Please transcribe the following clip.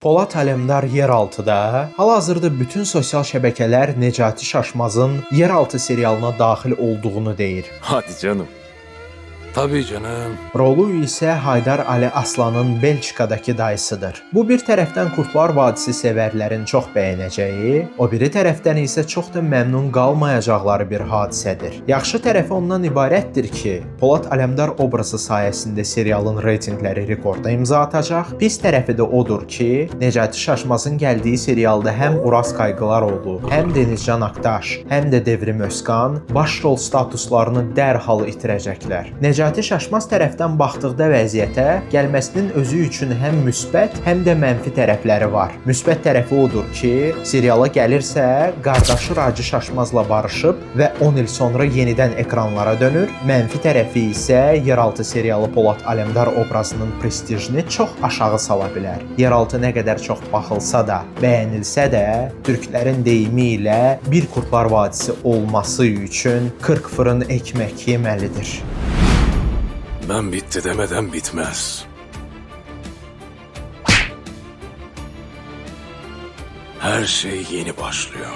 Polat Alemdar yeraltıda, hal-hazırda bütün sosial şəbəkələr Necati Şaşmazın yeraltı serialına daxil olduğunu deyir. Hadi canım. Tabii canım. Rolu isə Haydar Ali Aslanın Belçikadakı dayısıdır. Bu bir tərəfdən Kurtlar Vadisi sevərlərin çox bəyənəcəyi, o biri tərəfdən isə çox da məmnun qalmayacaqları bir hadisədir. Yaxşı tərəfi ondan ibarətdir ki, Polat Alemdar obrazı sayəsində serialın reytinqləri rekorda imza atacaq. Pis tərəfi də odur ki, Necati Şaşmazın gəldiyi serialda həm Uraz Qayğılaroğlu, həm Denizcan Aktaş, həm də Devrim Özkan baş rol statuslarını dərhal itirəcəklər. Necati Şaşmaz tərəfdən baxdıqda vəziyyətə gəlməsinin özü üçün həm müsbət, həm də mənfi tərəfləri var. Müsbət tərəfi odur ki, seriala gəlirsə, qardaşı Raci Şaşmazla barışıb və 10 il sonra yenidən ekranlara dönür. Mənfi tərəfi isə yeraltı serialı Polat Alemdar obrazının prestijini çox aşağı sala bilər. Yeraltı nə qədər çox baxılsa da, bəyənilsə də, türklərin deyimi ilə bir Kurtlar Vadisi olması üçün 40 fırın ekmək yeməlidir. Ben bitti demeden bitmez. Her şey yeni başlıyor.